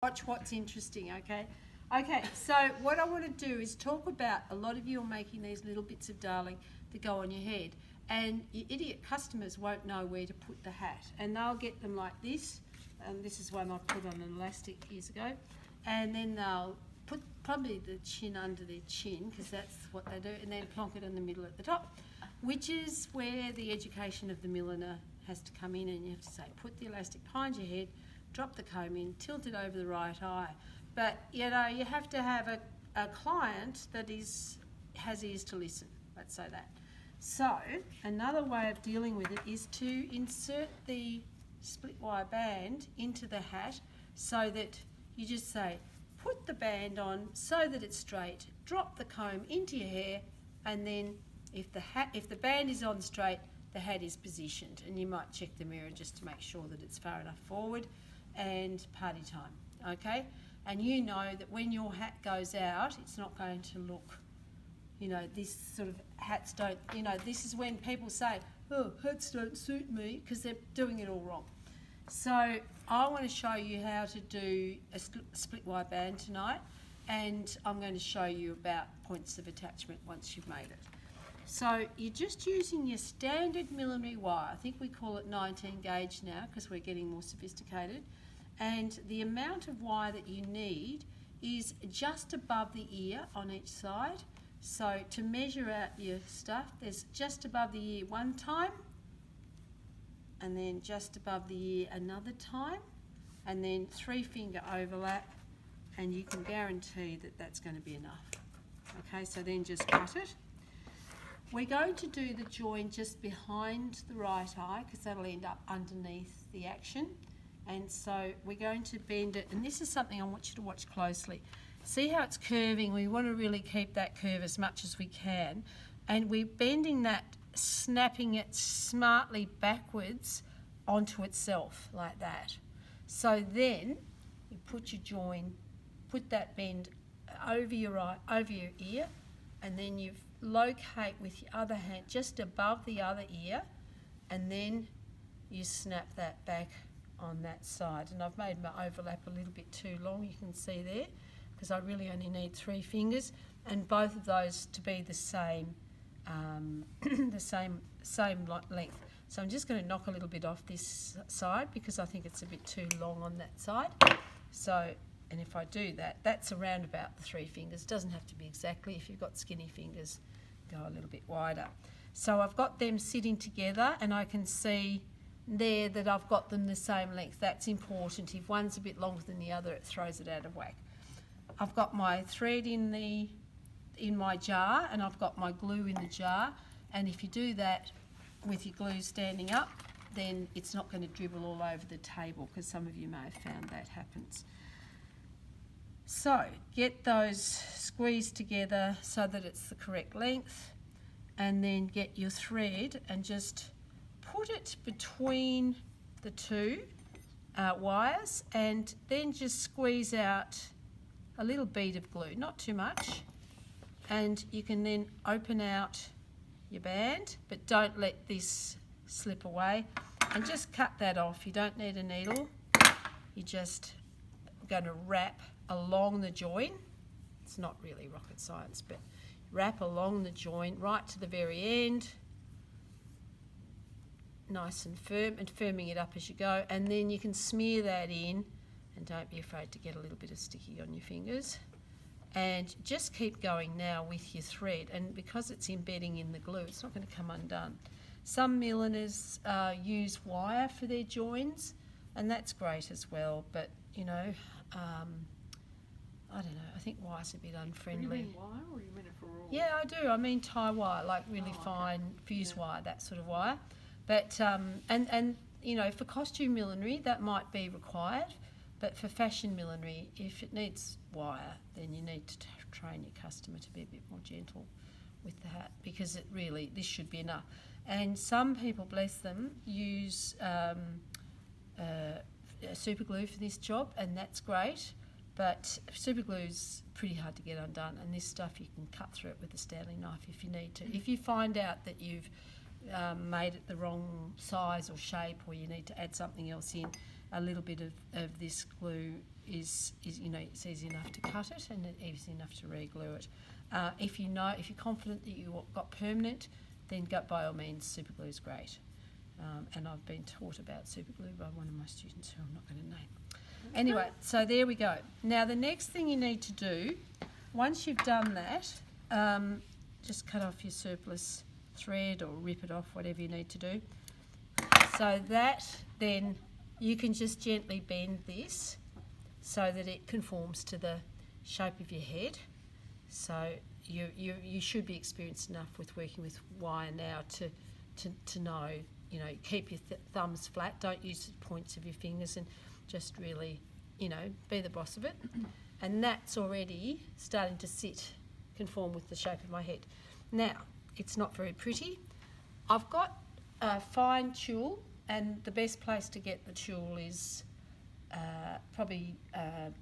watch what's interesting, okay? Okay, so what I want to do is talk about, a lot of you are making these little bits of darling that go on your head, and your idiot customers won't know where to put the hat, and they'll get them like this, and this is one I put on an elastic years ago, and then they'll put probably the chin under their chin, because that's what they do, and then plonk it in the middle at the top, which is where the education of the milliner has to come in, and you have to say, put the elastic behind your head, drop the comb in, tilt it over the right eye. But, you know, you have to have a client that has ears to listen, let's say that. So, another way of dealing with it is to insert the split wire band into the hat so that you just say, put the band on so that it's straight, drop the comb into your hair, and then if the band is on straight, the hat is positioned, and you might check the mirror just to make sure that it's far enough forward, and party time, okay? And you know that when your hat goes out, it's not going to look, you know, this sort of hats don't, you know, this is when people say, oh, hats don't suit me, because they're doing it all wrong. So I want to show you how to do a split wire band tonight, and I'm going to show you about points of attachment once you've made it. So you're just using your standard millinery wire. I think we call it 19 gauge now because we're getting more sophisticated. And the amount of wire that you need is just above the ear on each side. So to measure out your stuff, there's just above the ear one time, and then just above the ear another time, and then 3-finger overlap, and you can guarantee that that's going to be enough. Okay, so then just cut it. We're going to do the join just behind the right eye because that'll end up underneath the action. And so we're going to bend it, and this is something I want you to watch closely. See how it's curving? We want to really keep that curve as much as we can. And we're bending that, snapping it smartly backwards onto itself like that. So then you put your join, put that bend over your eye, over your ear, and then you locate with your other hand just above the other ear, and then you snap that back on that side. And I've made my overlap a little bit too long, you can see there, because I really only need 3 fingers, and both of those to be the same the same length. So I'm just going to knock a little bit off this side because I think it's a bit too long on that side. So, and if I do that, that's around about the 3 fingers. It doesn't have to be exactly. If you've got skinny fingers, go a little bit wider. So I've got them sitting together, and I can see there that I've got them the same length. That's important. If one's a bit longer than the other, it throws it out of whack. I've got my thread in my jar, and I've got my glue in the jar, and if you do that with your glue standing up, then it's not going to dribble all over the table, because some of you may have found that happens. So get those squeezed together so that it's the correct length, and then get your thread and just put it between the two wires, and then just squeeze out a little bead of glue, not too much, and you can then open out your band, but don't let this slip away, and just cut that off. You don't need a needle. You're just going to wrap along the join. It's not really rocket science, but wrap along the join right to the very end, nice and firm, and firming it up as you go, and then you can smear that in, and don't be afraid to get a little bit of sticky on your fingers, and just keep going now with your thread, and because it's embedding in the glue, it's not going to come undone. Some milliners use wire for their joins, and that's great as well, but you know, I don't know, I think wire's a bit unfriendly. You mean wire, or you mean it for all? Yeah, I do. I mean tie wire, like really fine fuse wire, that sort of wire. But and you know, for costume millinery that might be required, but for fashion millinery, if it needs wire, then you need to train your customer to be a bit more gentle with the hat, because it really, this should be enough. And some people, bless them, use super glue for this job, and that's great, but super glue's pretty hard to get undone, and this stuff you can cut through it with a Stanley knife if you need to. If you find out that you've made it the wrong size or shape, or you need to add something else in, a little bit of this glue is it's easy enough to cut it and easy enough to re-glue it. If you're confident that you got permanent, then by all means super glue is great. And I've been taught about super glue by one of my students who I'm not going to name. Anyway, so there we go. Now the next thing you need to do, once you've done that, just cut off your surplus thread or rip it off, whatever you need to do. So that then you can just gently bend this so that it conforms to the shape of your head. So you should be experienced enough with working with wire now to know, keep your thumbs flat, don't use the points of your fingers, and just really, be the boss of it. And that's already starting to conform with the shape of my head. Now, it's not very pretty. I've got a fine tulle, and the best place to get the tulle is probably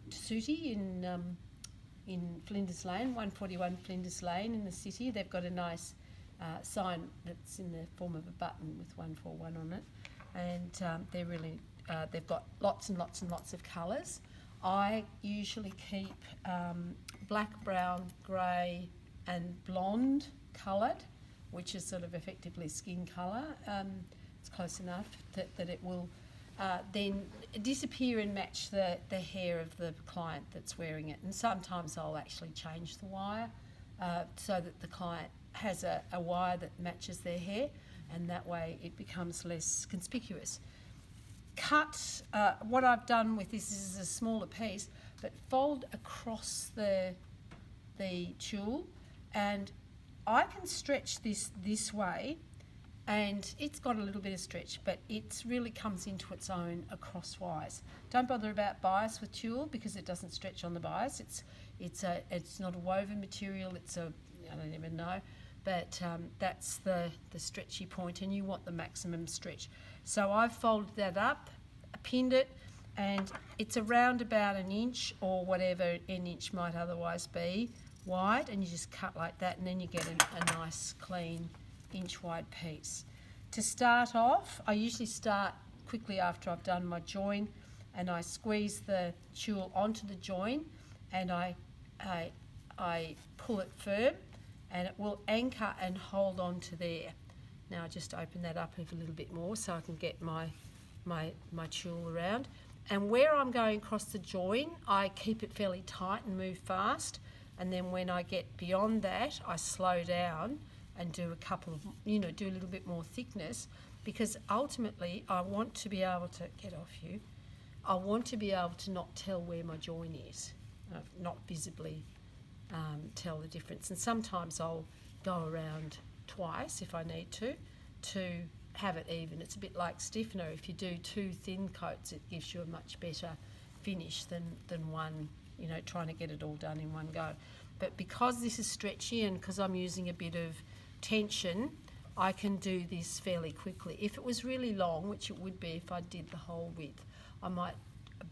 Tassuti in Flinders Lane, 141 Flinders Lane in the city. They've got a nice sign that's in the form of a button with 141 on it, and they're really they've got lots and lots and lots of colours. I usually keep black, brown, grey and blonde coloured, which is sort of effectively skin colour. It's close enough that it will then disappear and match the hair of the client that's wearing it. And sometimes I'll actually change the wire so that the client has a wire that matches their hair, and that way it becomes less conspicuous. Cut, what I've done with this is a smaller piece, but fold across the tulle, and I can stretch this way, and it's got a little bit of stretch, but it really comes into its own acrosswise. Don't bother about bias with tulle because it doesn't stretch on the bias. It's not a woven material. I don't even know, but that's the stretchy point, and you want the maximum stretch. So I've folded that up, pinned it, and it's around about an inch or whatever an inch might otherwise be wide, and you just cut like that, and then you get a nice clean inch wide piece. To start off, I usually start quickly after I've done my join, and I squeeze the tulle onto the join, and I pull it firm, and it will anchor and hold on to there. Now I just open that up a little bit more so I can get my tulle around. And where I'm going across the join, I keep it fairly tight and move fast. And then when I get beyond that, I slow down and do do a little bit more thickness, because ultimately I want to be able to I want to be able to not tell where my join is, not visibly tell the difference. And sometimes I'll go around twice if I need to have it even. It's a bit like stiffener. If you do 2 thin coats, it gives you a much better finish than one, trying to get it all done in one go. But because this is stretchy and because I'm using a bit of tension, I can do this fairly quickly. If it was really long, which it would be if I did the whole width, I might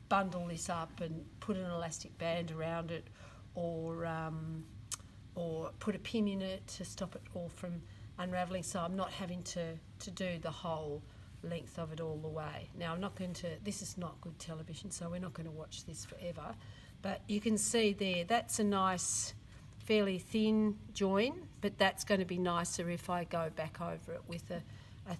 bundle this up and put an elastic band around it, or put a pin in it to stop it all from unravelling, so I'm not having to do the whole length of it all the way. Now this is not good television, so we're not going to watch this forever, but you can see there, that's a nice fairly thin join, but that's going to be nicer if I go back over it with a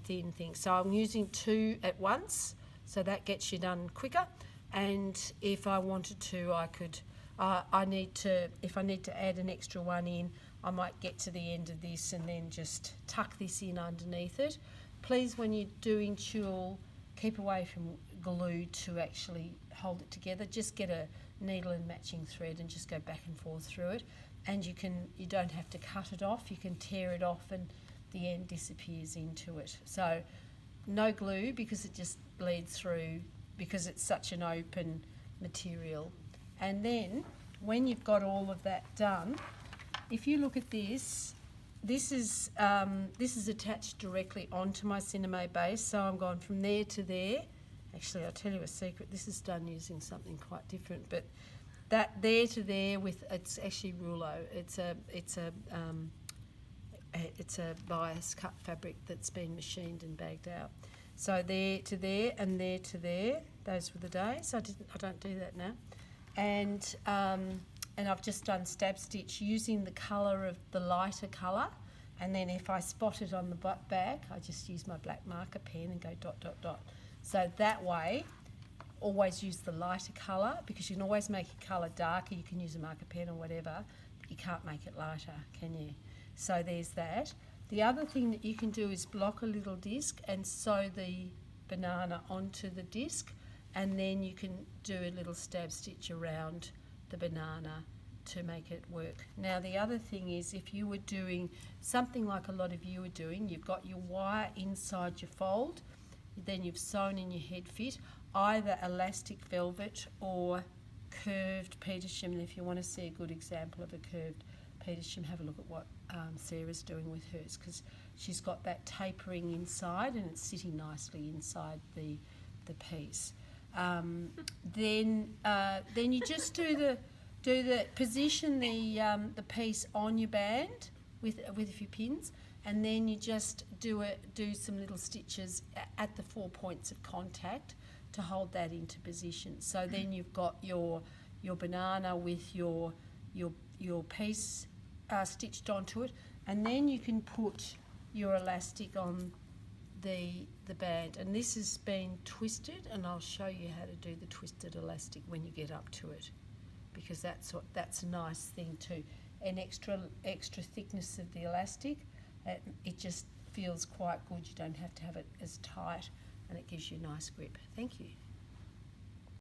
thin thing. So I'm using 2 at once, so that gets you done quicker. And if I wanted to, I could, if I need to add an extra one in, I might get to the end of this and then just tuck this in underneath it. Please, when you're doing tulle, keep away from glue to actually hold it together. Just get a needle and matching thread and just go back and forth through it. And you don't have to cut it off, you can tear it off and the end disappears into it. So no glue, because it just bleeds through, because it's such an open material. And then when you've got all of that done, if you look at this is attached directly onto my Cinema base, so I'm going from there to there. Actually, I'll tell you a secret, this is done using something quite different, but that there to there it's actually rouleau. It's a bias cut fabric that's been machined and bagged out. So there to there and there to there. Those were the days. I don't do that now. and I've just done stab stitch using the colour of the lighter colour, and then if I spot it on the back, I just use my black marker pen and go dot, dot, dot. So that way, always use the lighter colour, because you can always make your colour darker. You can use a marker pen or whatever, but you can't make it lighter, can you? So there's that. The other thing that you can do is block a little disc and sew the banana onto the disc, and then you can do a little stab stitch around the banana to make it work. Now the other thing is, if you were doing something like a lot of you are doing, you've got your wire inside your fold, then you've sewn in your head fit, either elastic velvet or curved Petersham. And if you want to see a good example of a curved Petersham, have a look at what Sarah's doing with hers, because she's got that tapering inside and it's sitting nicely inside the piece. Then you just do the position the piece on your band with a few pins, and then you just do some little stitches at the 4 points of contact to hold that into position. So then you've got your banana with your piece stitched onto it, and then you can put your elastic on the band. And this has been twisted, and I'll show you how to do the twisted elastic when you get up to it, because that's a nice thing too. An extra thickness of the elastic, it just feels quite good. You don't have to have it as tight, and it gives you a nice grip. Thank you.